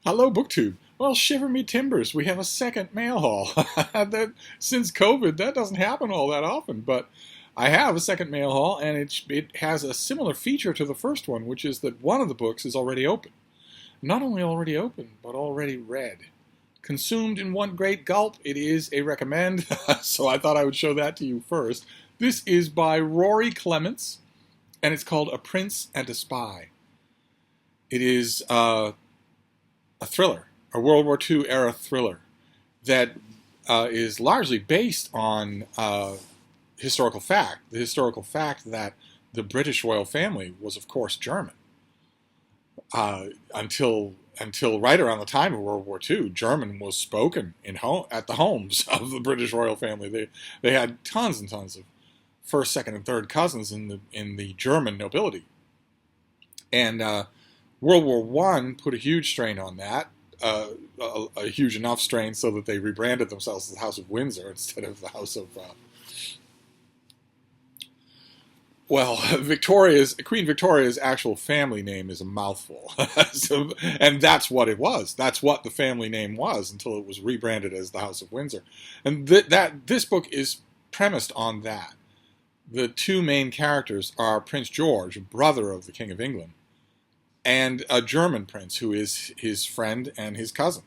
Hello, BookTube. Well, shiver me timbers, we have a second mail haul. Since COVID, that doesn't happen all that often, but I have a second mail haul, and it has a similar feature to the first one, which is that one of the books is already open. Not only already open, but already read. Consumed in one great gulp, it is a recommend, so I thought I would show that to you first. This is by Rory Clements, and it's called A Prince and a Spy. It is a thriller, a World War II era thriller that is largely based on historical fact. The historical fact that the British royal family was, of course, German. Until right around the time of World War II, German was spoken at the homes of the British royal family. They had tons and tons of first, second, and third cousins in the German nobility, and World War I put a huge strain on that, a huge enough strain so that they rebranded themselves as the House of Windsor instead of the House of, Queen Victoria's actual family name is a mouthful. And that's what it was. That's what the family name was until it was rebranded as the House of Windsor. And this book is premised on that. The two main characters are Prince George, brother of the King of England, and a German prince who is his friend and his cousin.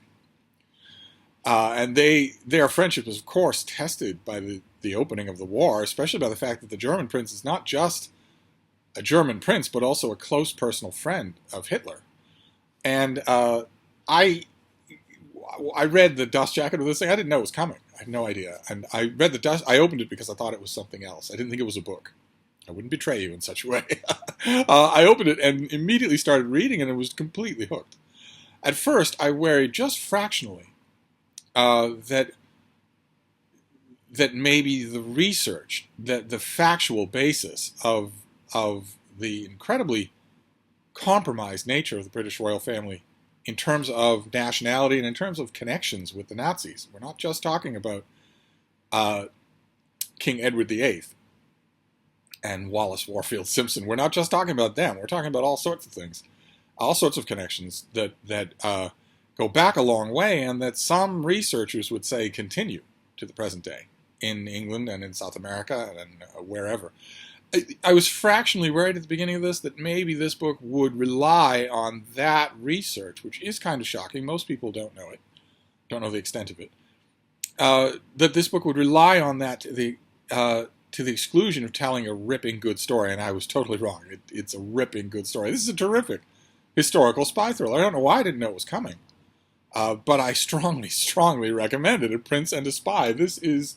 And their friendship is, of course, tested by the opening of the war, especially by the fact that the German prince is not just a German prince, but also a close personal friend of Hitler. And I read the dust jacket of this thing. I didn't know it was coming. I had no idea. And I read I opened it because I thought it was something else. I didn't think it was a book. I wouldn't betray you in such a way. I opened it and immediately started reading, and it was completely hooked. At first, I worried just fractionally that maybe the research, that the factual basis of the incredibly compromised nature of the British royal family in terms of nationality and in terms of connections with the Nazis. We're not just talking about King Edward VIII. And Wallace Warfield Simpson. We're not just talking about them. We're talking about all sorts of things, all sorts of connections that go back a long way, and that some researchers would say continue to the present day in England and in South America and wherever. I was fractionally worried at the beginning of this that maybe this book would rely on that research, which is kind of shocking. Most people don't know it, don't know the extent of it. That this book would rely on that to the exclusion of telling a ripping good story, and I was totally wrong. It's a ripping good story. This is a terrific historical spy thriller. I don't know why I didn't know it was coming, but I strongly, strongly recommend it. A Prince and a Spy. This is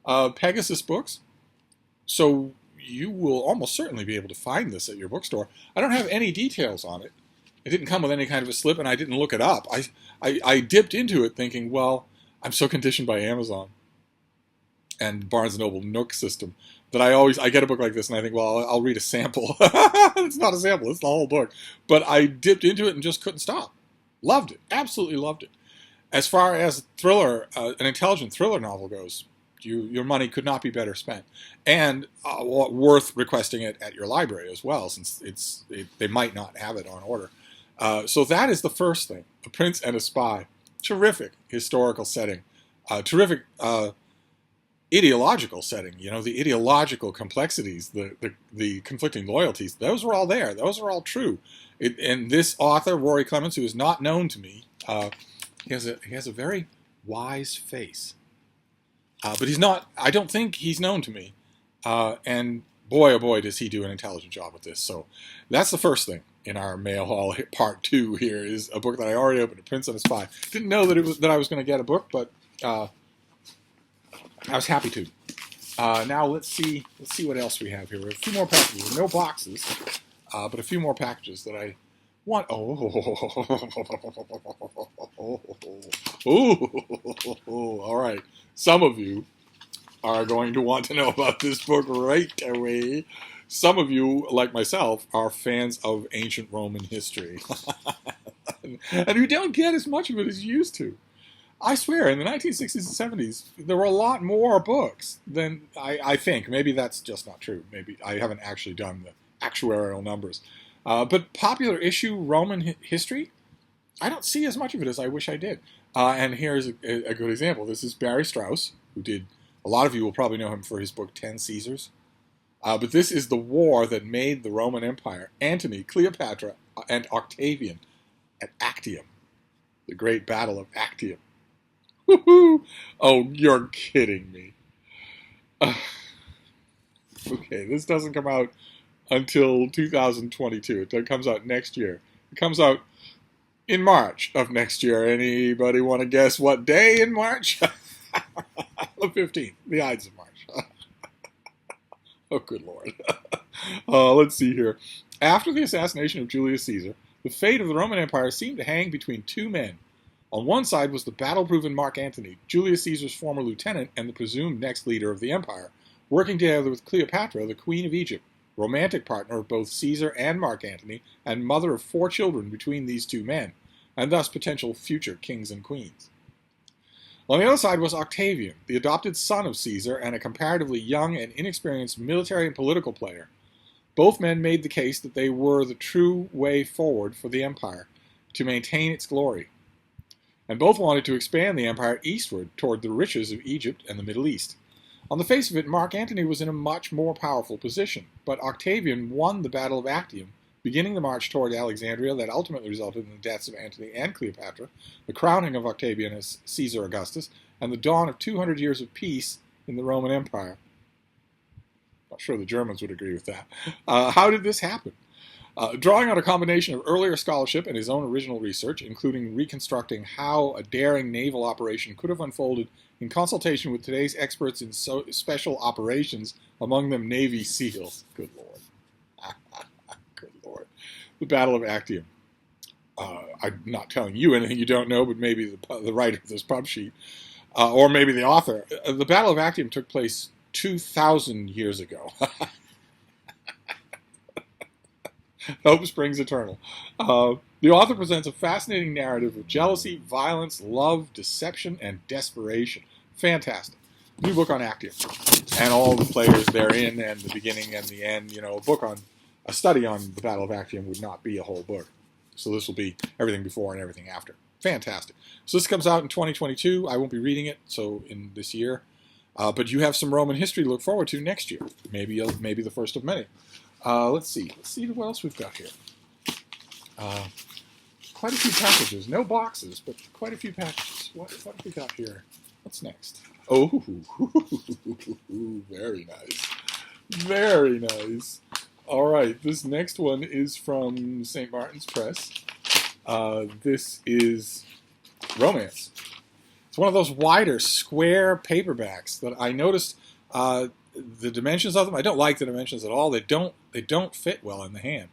Pegasus Books, so you will almost certainly be able to find this at your bookstore. I don't have any details on it. It didn't come with any kind of a slip, and I didn't look it up. I dipped into it thinking, well, I'm so conditioned by Amazon and Barnes & Noble Nook system that I get a book like this and I think, well, I'll read a sample. It's not a sample, it's the whole book. But I dipped into it and just couldn't stop. Loved it, absolutely loved it. As far as thriller, an intelligent thriller novel goes, your money could not be better spent. And worth requesting it at your library as well, since they might not have it on order. So that is the first thing, A Prince and a Spy. Terrific historical setting. Terrific ideological setting, the ideological complexities, the conflicting loyalties, those were all there. Those are all true. And this author, Rory Clements, who is not known to me, he has a very wise face. But I don't think he's known to me. And boy, oh boy, does he do an intelligent job with this. So that's the first thing in our mail haul part 2 here is a book that I already opened, A Prince and a Spy. Didn't know that I was going to get a book, but I was happy to. Now let's see what else we have here. We have a few more packages, no boxes, but a few more packages that I want. All right. Some of you are going to want to know about this book right away. Some of you, like myself, are fans of ancient Roman history, and you don't get as much of it as you used to. I swear, in the 1960s and 70s, there were a lot more books than I think. Maybe that's just not true. Maybe I haven't actually done the actuarial numbers. But popular issue Roman history I don't see as much of it as I wish I did. And here's a good example. This is Barry Strauss, who did, a lot of you will probably know him for his book 10 Caesars. But this is the war that made the Roman Empire. Antony, Cleopatra, and Octavian at Actium. The great battle of Actium. Woohoo! Oh, you're kidding me. Okay, this doesn't come out until 2022. It comes out next year. It comes out in March of next year. Anybody want to guess what day in March? The 15th, the Ides of March. Oh, good Lord. Let's see here. After the assassination of Julius Caesar, the fate of the Roman Empire seemed to hang between two men. On one side was the battle-proven Mark Antony, Julius Caesar's former lieutenant and the presumed next leader of the empire, working together with Cleopatra, the Queen of Egypt, romantic partner of both Caesar and Mark Antony, and mother of 4 children between these two men, and thus potential future kings and queens. On the other side was Octavian, the adopted son of Caesar and a comparatively young and inexperienced military and political player. Both men made the case that they were the true way forward for the empire, to maintain its glory. And both wanted to expand the empire eastward toward the riches of Egypt and the Middle East. On the face of it, Mark Antony was in a much more powerful position, but Octavian won the Battle of Actium, beginning the march toward Alexandria that ultimately resulted in the deaths of Antony and Cleopatra, the crowning of Octavian as Caesar Augustus, and the dawn of 200 years of peace in the Roman Empire. Not sure the Germans would agree with that. How did this happen? Drawing on a combination of earlier scholarship and his own original research, including reconstructing how a daring naval operation could have unfolded in consultation with today's experts in special operations, among them Navy SEALs. Good Lord. Good Lord. The Battle of Actium. I'm not telling you anything you don't know, but maybe the writer of this pub sheet, or maybe the author. The Battle of Actium took place 2,000 years ago. Hope springs eternal. The author presents a fascinating narrative of jealousy, violence, love, deception, and desperation. Fantastic. New book on Actium. And all the players therein, and the beginning and the end. You know, a study on the Battle of Actium would not be a whole book. So this will be everything before and everything after. Fantastic. So this comes out in 2022. I won't be reading it, so in this year. But you have some Roman history to look forward to next year. Maybe the first of many. Let's see. Let's see what else we've got here. Quite a few packages. No boxes, but quite a few packages. What have we got here? What's next? Oh, very nice. Very nice. All right. This next one is from St. Martin's Press. This is Romance. It's one of those wider, square paperbacks that I noticed the dimensions of them. I don't like the dimensions at all. They don't fit well in the hand.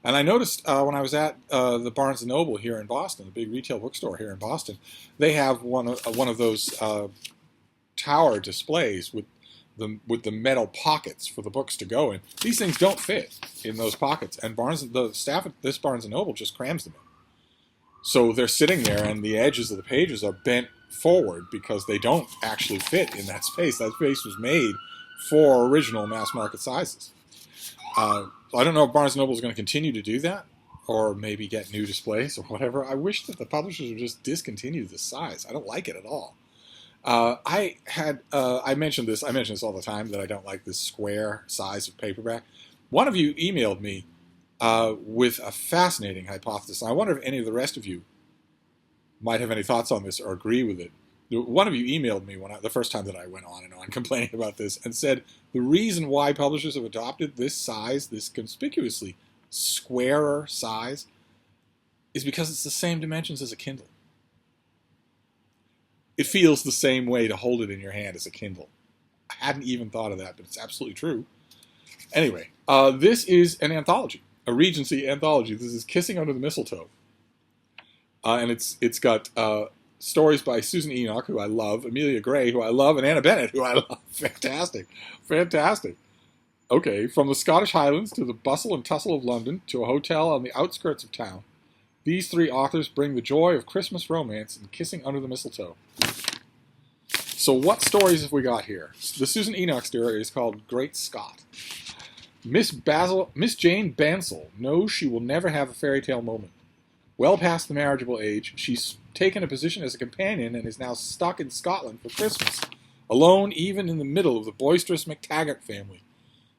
And I noticed when I was at the Barnes & Noble here in Boston, the big retail bookstore here in Boston, they have one of those tower displays with the metal pockets for the books to go in. These things don't fit in those pockets, and the staff at this Barnes & Noble just crams them in. So they're sitting there, and the edges of the pages are bent forward because they don't actually fit in that space. That space was made for original mass market sizes. I don't know if Barnes & Noble is going to continue to do that, or maybe get new displays or whatever. I wish that the publishers would just discontinue this size. I don't like it at all. I mentioned this all the time, that I don't like this square size of paperback. One of you emailed me with a fascinating hypothesis. I wonder if any of the rest of you might have any thoughts on this or agree with it. One of you emailed me the first time that I went on and on complaining about this, and said the reason why publishers have adopted this size, this conspicuously squarer size, is because it's the same dimensions as a Kindle. It feels the same way to hold it in your hand as a Kindle. I hadn't even thought of that, but it's absolutely true. Anyway, this is an anthology, a Regency anthology. This is Kissing Under the Mistletoe. And it's got stories by Susan Enoch, who I love, Amelia Gray, who I love, and Anna Bennett, who I love. Fantastic. Fantastic. Okay, from the Scottish Highlands to the bustle and tussle of London to a hotel on the outskirts of town, these 3 authors bring the joy of Christmas romance and kissing under the mistletoe. So what stories have we got here? The Susan Enoch story is called Great Scott. Miss Jane Bansal knows she will never have a fairy tale moment. Well past the marriageable age, she's taken a position as a companion and is now stuck in Scotland for Christmas, alone even in the middle of the boisterous McTaggart family.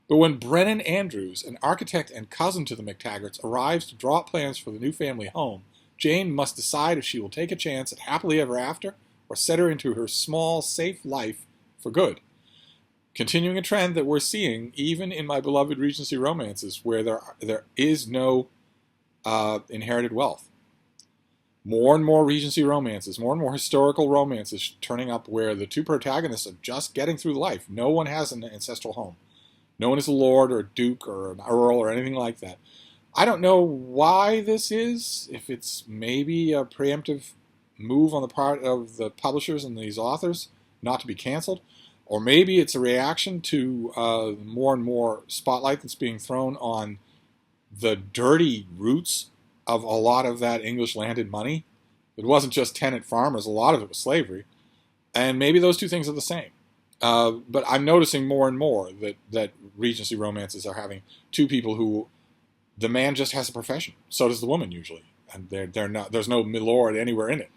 But when Brennan Andrews, an architect and cousin to the McTaggarts, arrives to draw up plans for the new family home, Jane must decide if she will take a chance at happily ever after or set her into her small, safe life for good. Continuing a trend that we're seeing even in my beloved Regency romances where there is no inherited wealth. More and more Regency romances, more and more historical romances turning up where the two protagonists are just getting through life. No one has an ancestral home. No one is a lord or a duke or an earl or anything like that. I don't know why this is, if it's maybe a preemptive move on the part of the publishers and these authors not to be canceled, or maybe it's a reaction to more and more spotlight that's being thrown on the dirty roots of a lot of that English landed money. It wasn't just tenant farmers, a lot of it was slavery. And maybe those two things are the same. But I'm noticing more and more that Regency romances are having two people who, the man just has a profession. So does the woman usually. And they're not, there's no milord anywhere in it.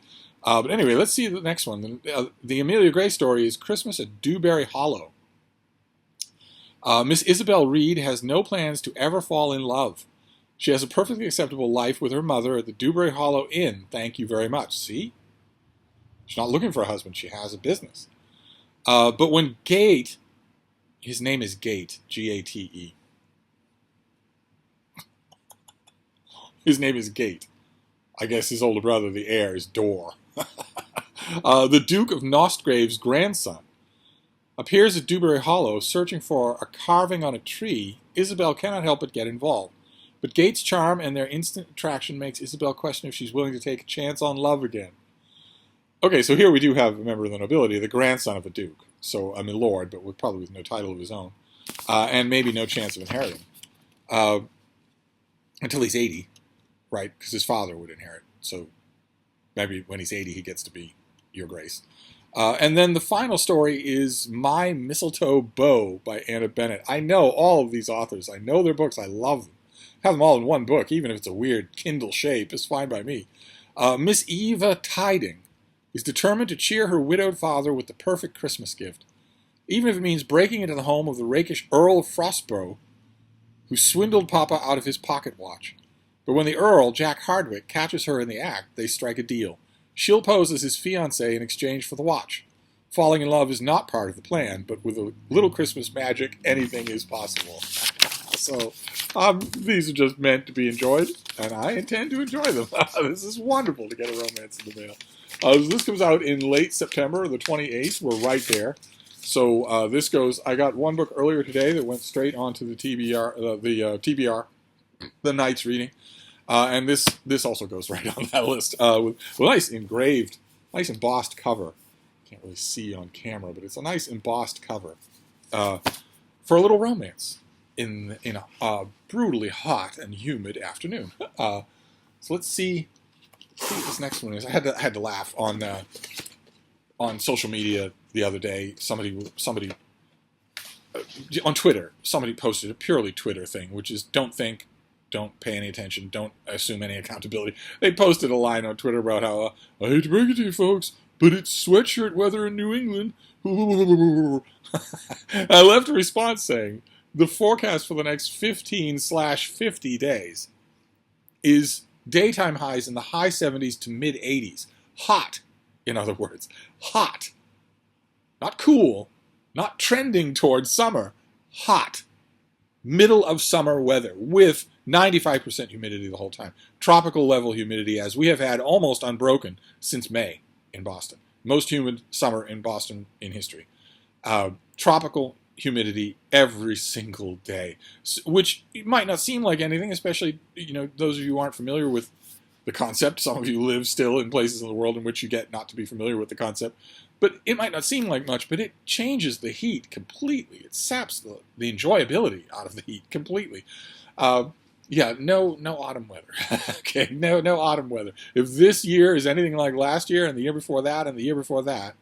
But anyway, let's see the next one. The Amelia Gray story is Christmas at Dewberry Hollow. Miss Isabel Reed has no plans to ever fall in love. She has a perfectly acceptable life with her mother at the Dewberry Hollow Inn. Thank you very much. See? She's not looking for a husband. She has a business. But when Gate, his name is Gate, G-A-T-E. His name is Gate. I guess his older brother, the heir, is Door. The Duke of Nostgrave's grandson appears at Dewberry Hollow searching for a carving on a tree. Isabel cannot help but get involved. But Gate's charm and their instant attraction makes Isabel question if she's willing to take a chance on love again. Okay, so here we do have a member of the nobility, the grandson of a duke. So a milord, but probably with no title of his own. And maybe no chance of inheriting. Until he's 80, right? Because his father would inherit. So maybe when he's 80, he gets to be Your Grace. And then the final story is My Mistletoe Bow by Anna Bennett. I know all of these authors. I know their books. I love them. Have them all in one book, even if it's a weird Kindle shape. It's fine by me. Miss Eva Tiding is determined to cheer her widowed father with the perfect Christmas gift, even if it means breaking into the home of the rakish Earl of Frostborough, who swindled Papa out of his pocket watch. But when the Earl, Jack Hardwick, catches her in the act, they strike a deal. She'll pose as his fiancée in exchange for the watch. Falling in love is not part of the plan, but with a little Christmas magic, anything is possible. So, these are just meant to be enjoyed, and I intend to enjoy them. This is wonderful to get a romance in the mail. This comes out in late September, the 28th. We're right there. So this goes, I got one book earlier today that went straight onto the TBR, the night's reading. And this also goes right on that list with a nice engraved, nice embossed cover. Can't really see on camera, but it's a nice embossed cover for a little romance in a brutally hot and humid afternoon. So let's see what this next one is. I had to laugh on social media the other day. Somebody on Twitter, somebody posted a purely Twitter thing, which is don't think. Don't pay any attention. Don't assume any accountability. They posted a line on Twitter about how, I hate to break it to you folks, but it's sweatshirt weather in New England. I left a response saying, the forecast for the next 15/50 days is daytime highs in the high 70s to mid 80s. Hot, in other words. Hot. Not cool. Not trending towards summer. Hot. Middle of summer weather with 95% humidity the whole time. Tropical level humidity as we have had almost unbroken since May in Boston. Most humid summer in Boston in history. Tropical humidity every single day, which might not seem like anything, especially those of you who aren't familiar with the concept. Some of you live still in places in the world in which you get not to be familiar with the concept. But it might not seem like much, but it changes the heat completely. It saps the enjoyability out of the heat completely. No autumn weather. Okay, no autumn weather. If this year is anything like last year and the year before that and the year before that,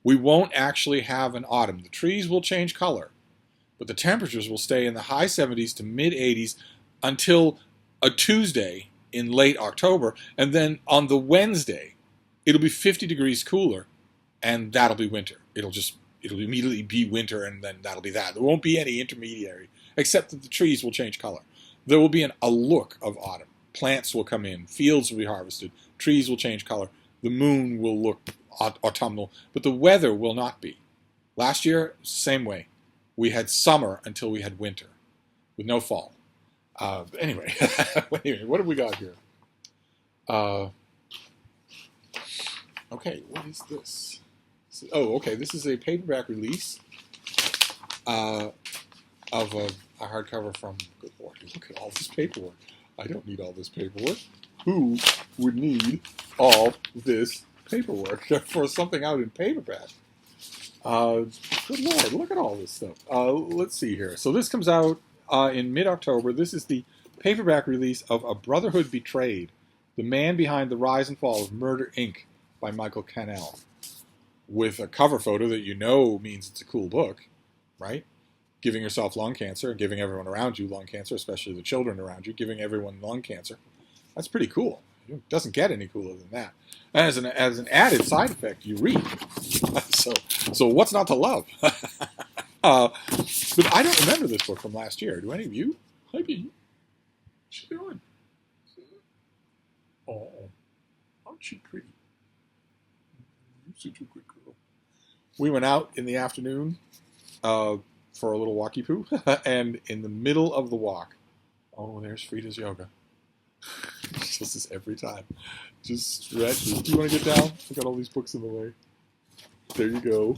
we won't actually have an autumn. The trees will change color, but the temperatures will stay in the high 70s to mid 80s until a Tuesday in late October, and then on the Wednesday, it'll be 50 degrees cooler, and that'll be winter. It'll immediately be winter, and then that'll be that. There won't be any intermediary, except that the trees will change color. There will be a look of autumn. Plants will come in, fields will be harvested, trees will change color, the moon will look autumnal, but the weather will not be. Last year, same way. We had summer until we had winter, with no fall. Anyway, what have we got here? Okay, what is this? Oh, okay, this is a paperback release of a hardcover from, good Lord, look at all this paperwork. I don't need all this paperwork. Who would need all this paperwork for something out in paperback? Good Lord, look at all this stuff. Let's see here. So this comes out in mid-October. This is the paperback release of A Brotherhood Betrayed, The Man Behind the Rise and Fall of Murder, Inc. by Michael Cannell, with a cover photo that you know means it's a cool book, right? Giving yourself lung cancer, giving everyone around you lung cancer, especially the children around you, giving everyone lung cancer. That's pretty cool. It doesn't get any cooler than that. As an added side effect, you read. So what's not to love? But I don't remember this book from last year. Do any of you? Maybe. What's she doing? Oh, aren't she pretty? You're such a good girl. We went out in the afternoon for a little walkie poo, and in the middle of the walk, oh, there's Frida's yoga. She does this every time. Just stretches. Do you want to get down? I got all these books in the way. There you go.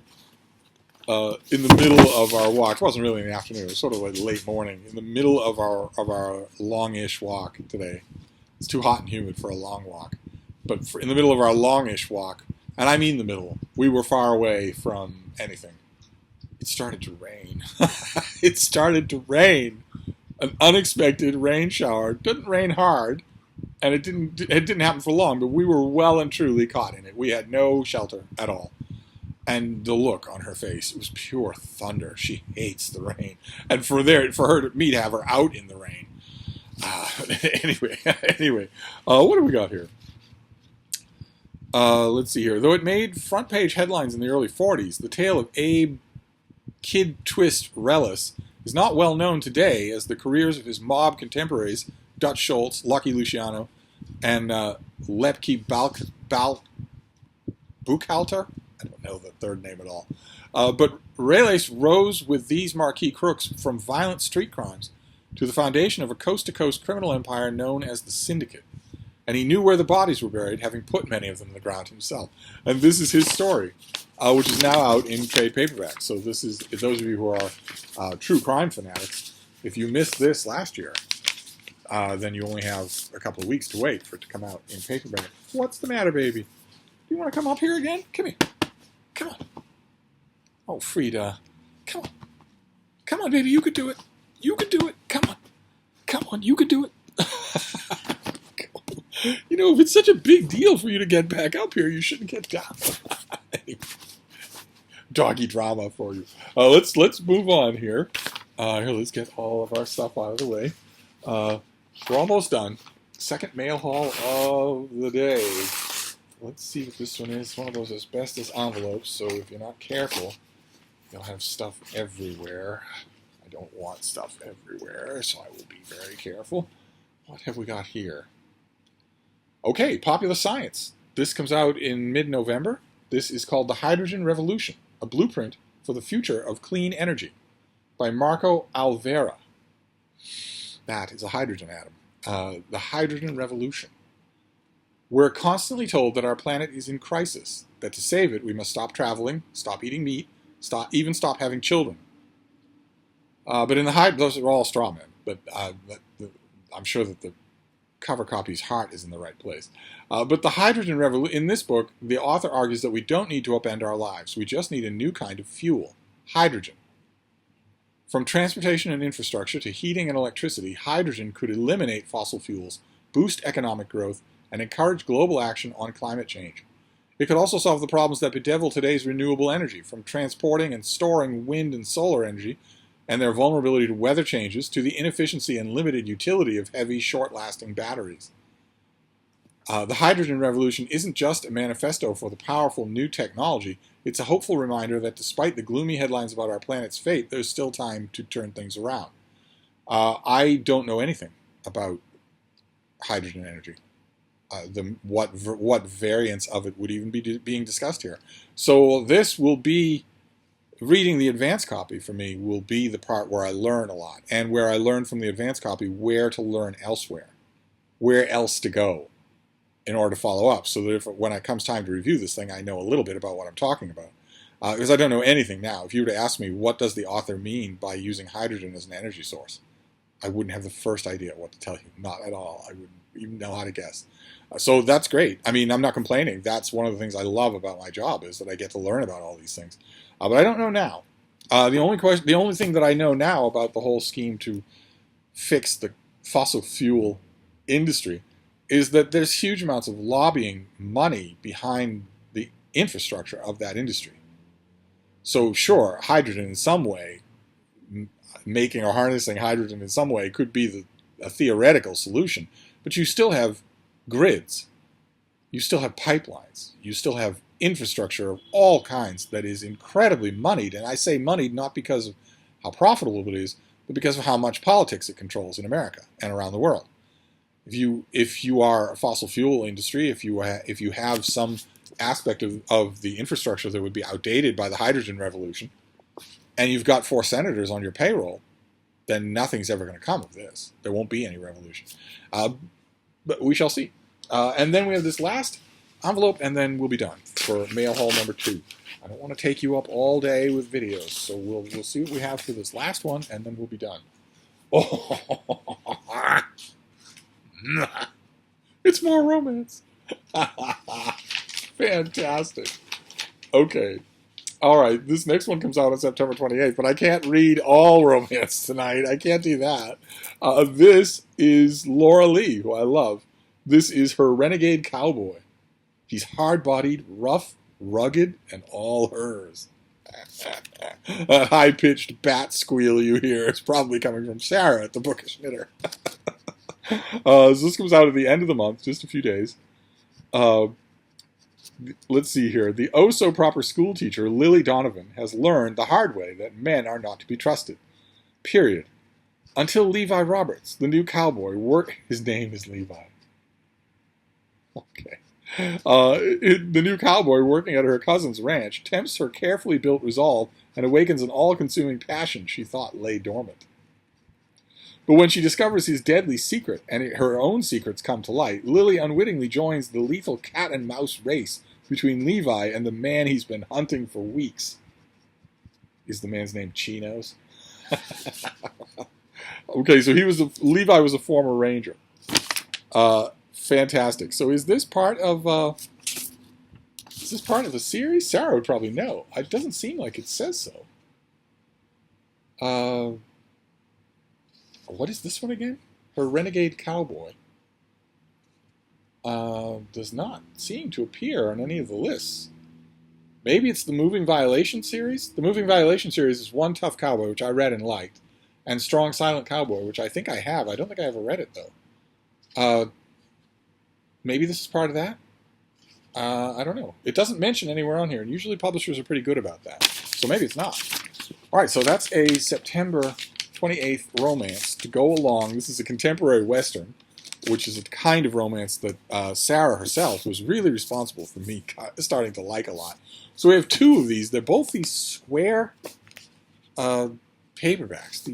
In the middle of our walk, it wasn't really in the afternoon, it was sort of like late morning, in the middle of our longish walk today. It's too hot and humid for a long walk. But in the middle of our longish walk, and I mean the middle, we were far away from anything. It started to rain. It started to rain. An unexpected rain shower. It didn't rain hard, and it didn't happen for long, but we were well and truly caught in it. We had no shelter at all. And the look on her face, it was pure thunder. She hates the rain. And for me to have her out in the rain. Anyway, what do we got here? Let's see here. Though it made front page headlines in the early 40s, the tale of Abe Kid Twist Relis is not well known today, as the careers of his mob contemporaries, Dutch Schultz, Lucky Luciano, and Lepke Buchhalter, I don't know the third name at all, but Relis rose with these marquee crooks from violent street crimes to the foundation of a coast-to-coast criminal empire known as the Syndicate. And he knew where the bodies were buried, having put many of them in the ground himself. And this is his story, which is now out in trade paperback. So this is, those of you who are true crime fanatics, if you missed this last year, then you only have a couple of weeks to wait for it to come out in paperback. What's the matter, baby? Do you want to come up here again? Come here. Come on. Oh, Frida. Come on. Come on, baby. You could do it. You could do it. Come on. Come on. You could do it. You know, if it's such a big deal for you to get back up here, you shouldn't get down. Doggy drama for you. Let's move on here. Here, let's get all of our stuff out of the way. We're almost done. Second mail haul of the day. Let's see what this one is. It's one of those asbestos envelopes, so if you're not careful, you'll have stuff everywhere. I don't want stuff everywhere, so I will be very careful. What have we got here? Okay, Popular Science. This comes out in mid-November. This is called The Hydrogen Revolution, a blueprint for the future of clean energy, by Marco Alvera. That is a hydrogen atom. The Hydrogen Revolution. We're constantly told that our planet is in crisis, that to save it we must stop traveling, stop eating meat, even stop having children. But in the those are all straw men, but I'm sure that the cover copy's heart is in the right place. But the hydrogen revolution, in this book, the author argues that we don't need to upend our lives. We just need a new kind of fuel, hydrogen. From transportation and infrastructure to heating and electricity, hydrogen could eliminate fossil fuels, boost economic growth, and encourage global action on climate change. It could also solve the problems that bedevil today's renewable energy, from transporting and storing wind and solar energy and their vulnerability to weather changes, to the inefficiency and limited utility of heavy, short-lasting batteries. The hydrogen revolution isn't just a manifesto for the powerful new technology. It's a hopeful reminder that despite the gloomy headlines about our planet's fate, there's still time to turn things around. I don't know anything about hydrogen energy. What variants of it would even be being discussed here. So this will be, reading the advanced copy for me will be the part where I learn a lot, and where I learn from the advanced copy where to learn elsewhere, where else to go in order to follow up, so that if, when it comes time to review this thing, I know a little bit about what I'm talking about. Because I don't know anything now. If you were to ask me, what does the author mean by using hydrogen as an energy source, I wouldn't have the first idea what to tell you. Not at all. I wouldn't even know how to guess. So that's great. I mean, I'm not complaining. That's one of the things I love about my job, is that I get to learn about all these things. But I don't know now. The only thing that I know now about the whole scheme to fix the fossil fuel industry is that there's huge amounts of lobbying money behind the infrastructure of that industry. So sure, hydrogen in some way, making or harnessing hydrogen in some way could be a theoretical solution, but you still have grids, you still have pipelines, you still have infrastructure of all kinds that is incredibly moneyed. And I say moneyed not because of how profitable it is, but because of how much politics it controls in America and around the world. If you are a fossil fuel industry, if you have some aspect of the infrastructure that would be outdated by the hydrogen revolution, and you've got 4 senators on your payroll, then nothing's ever going to come of this. There won't be any revolution. But we shall see. And then we have this last envelope, and then we'll be done for mail haul number 2. I don't want to take you up all day with videos, so we'll see what we have for this last one, and then we'll be done. Oh, it's more romance. Fantastic. Okay. All right, this next one comes out on September 28th, but I can't read all romance tonight. I can't do that. This is Laura Lee, who I love. This is her Renegade Cowboy. He's hard-bodied, rough, rugged, and all hers. That high-pitched bat squeal you hear is probably coming from Sarah at the Bookish Knitter. So this comes out at the end of the month, just a few days. Let's see here. The oh-so-proper school teacher, Lily Donovan, has learned the hard way that men are not to be trusted. Period. Until Levi Roberts, the new cowboy, his name is Levi. Okay. The new cowboy working at her cousin's ranch tempts her carefully built resolve and awakens an all-consuming passion she thought lay dormant. But when she discovers his deadly secret and her own secrets come to light, Lily unwittingly joins the lethal cat-and-mouse race between Levi and the man he's been hunting for weeks. Is the man's name Chinos? Okay, so Levi was a former ranger. Fantastic. So is this part of a series? Sarah would probably know. It doesn't seem like it says so. What is this one again? Her Renegade Cowboy. Does not seem to appear on any of the lists. Maybe it's the Moving Violation series? The Moving Violation series is One Tough Cowboy, which I read and liked, and Strong Silent Cowboy, which I think I have. I don't think I ever read it, though. Maybe this is part of that? I don't know. It doesn't mention anywhere on here, and usually publishers are pretty good about that. So maybe it's not. All right, so that's a September 28th romance to go along. This is a contemporary Western, which is a kind of romance that Sarah herself was really responsible for me starting to like a lot. So we have 2 of these. They're both these square paperbacks,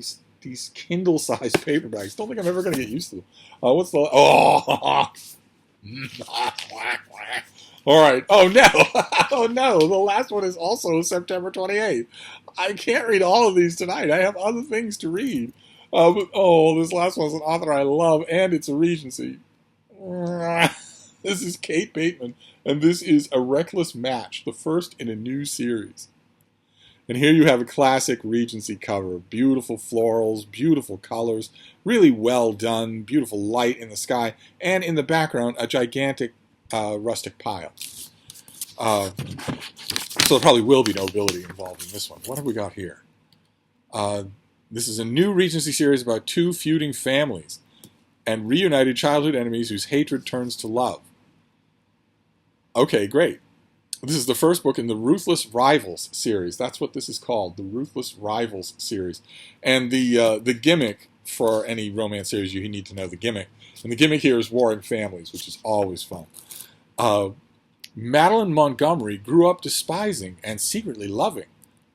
these Kindle-sized paperbacks. Don't think I'm ever going to get used to them. What's the... Oh! All right. Oh, no. Oh, no. The last one is also September 28th. I can't read all of these tonight. I have other things to read. This last one's an author I love, and it's a Regency. This is Kate Bateman, and this is A Reckless Match, the first in a new series. And here you have a classic Regency cover. Beautiful florals, beautiful colors, really well done, beautiful light in the sky, and in the background, a gigantic rustic pile. So there probably will be nobility involved in this one. What have we got here? This is a new Regency series about 2 feuding families and reunited childhood enemies whose hatred turns to love. Okay, great. This is the first book in the Ruthless Rivals series. That's what this is called, the Ruthless Rivals series. And the gimmick for any romance series, you need to know the gimmick. And the gimmick here is warring families, which is always fun. Madeline Montgomery grew up despising and secretly loving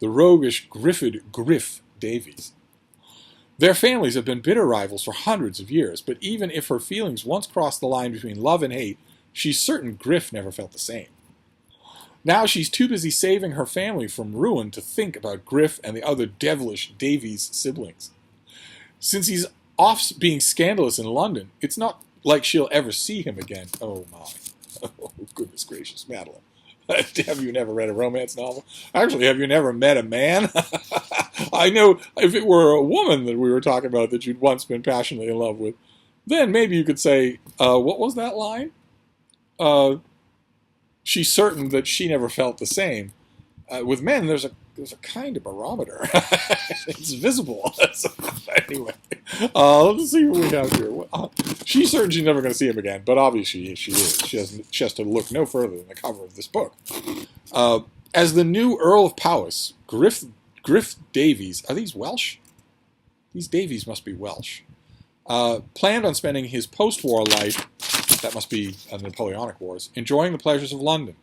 the roguish Griff Davies. Their families have been bitter rivals for hundreds of years, but even if her feelings once crossed the line between love and hate, she's certain Griff never felt the same. Now she's too busy saving her family from ruin to think about Griff and the other devilish Davies siblings. Since he's off being scandalous in London, it's not like she'll ever see him again. Oh my. Oh, goodness gracious, Madeline. Have you never read a romance novel? Actually, have you never met a man? I know if it were a woman that we were talking about that you'd once been passionately in love with, then maybe you could say, what was that line? She's certain that she never felt the same. With men, there's a kind of barometer. It's visible. So, anyway, let's see what we have here. She's certain she's never going to see him again, but obviously she is. She has to look no further than the cover of this book. As the new Earl of Powys, Griff Davies, are these Welsh? These Davies must be Welsh. Planned on spending his post-war life, that must be the Napoleonic Wars, enjoying the pleasures of London.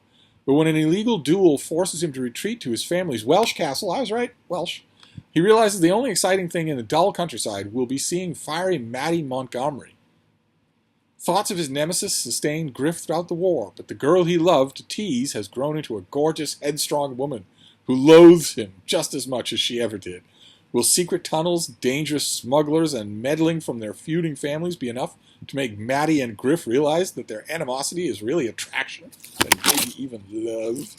But when an illegal duel forces him to retreat to his family's Welsh castle, I was right, Welsh, he realizes the only exciting thing in the dull countryside will be seeing fiery Maddie Montgomery. Thoughts of his nemesis sustained Griff throughout the war, but the girl he loved to tease has grown into a gorgeous, headstrong woman who loathes him just as much as she ever did. Will secret tunnels, dangerous smugglers, and meddling from their feuding families be enough to make Maddie and Griff realize that their animosity is really attraction, and maybe even love?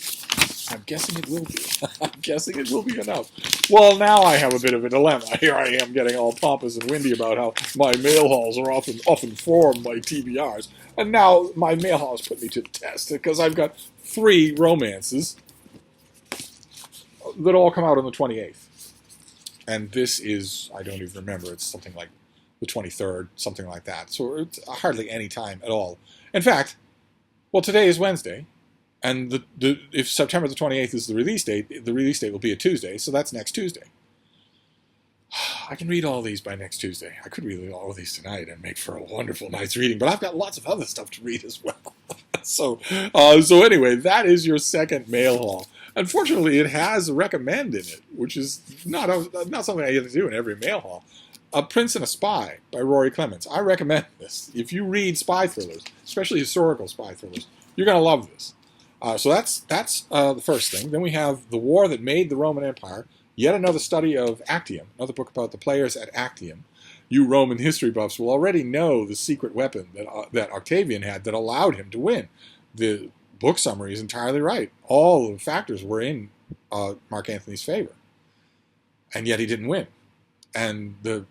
I'm guessing it will be. I'm guessing it will be enough. Well, now I have a bit of a dilemma. Here I am getting all pompous and windy about how my mail hauls are often formed by TBRs. And now my mail hauls put me to the test, because I've got 3 romances that all come out on the 28th. And this is, I don't even remember, it's something like the 23rd, something like that. So it's hardly any time at all. In fact, well, today is Wednesday, and if September the 28th is the release date will be a Tuesday, so that's next Tuesday. I can read all these by next Tuesday. I could read all of these tonight and make for a wonderful night's reading, but I've got lots of other stuff to read as well. So anyway, that is your second mail haul. Unfortunately, it has recommend in it, which is not something I get to do in every mail haul. A Prince and a Spy by Rory Clements. I recommend this. If you read spy thrillers, especially historical spy thrillers, you're going to love this. So that's the first thing. Then we have The War That Made the Roman Empire, yet another study of Actium, another book about the players at Actium. You Roman history buffs will already know the secret weapon that Octavian had that allowed him to win. The book summary is entirely right. All the factors were in Mark Antony's favor, and yet he didn't win. And the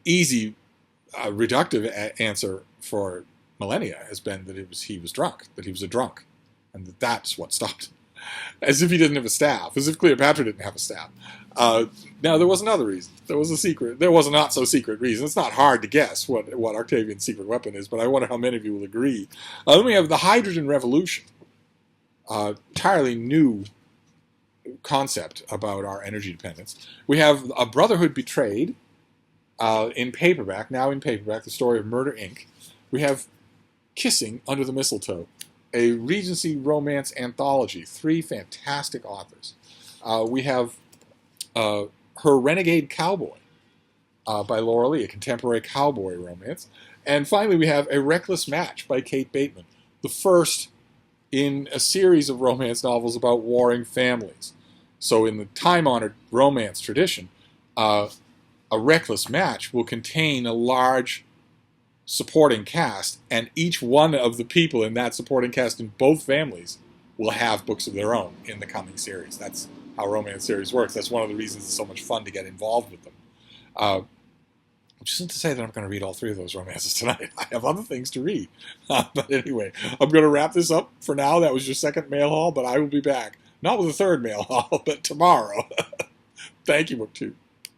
easy reductive answer for millennia has been that he was drunk, that he was a drunk, and that's what stopped him. As if he didn't have a staff, as if Cleopatra didn't have a staff. Now, there was another reason. There was a not-so-secret reason. It's not hard to guess what Octavian's secret weapon is, but I wonder how many of you will agree. Then we have the Hydrogen Revolution, entirely new concept about our energy dependence. We have A Brotherhood Betrayed, in paperback, the story of Murder, Inc. We have Kissing Under the Mistletoe, a Regency romance anthology, 3 fantastic authors. We have Her Renegade Cowboy by Laura Lee, a contemporary cowboy romance. And finally, we have A Reckless Match by Kate Bateman, the first in a series of romance novels about warring families. So in the time-honored romance tradition, A Reckless Match will contain a large supporting cast, and each one of the people in that supporting cast in both families will have books of their own in the coming series. That's how romance series works. That's one of the reasons it's so much fun to get involved with them. Which isn't to say that I'm going to read all 3 of those romances tonight. I have other things to read. But anyway, I'm going to wrap this up for now. That was your second mail haul, but I will be back. Not with a third mail haul, but tomorrow. Thank you, BookTube.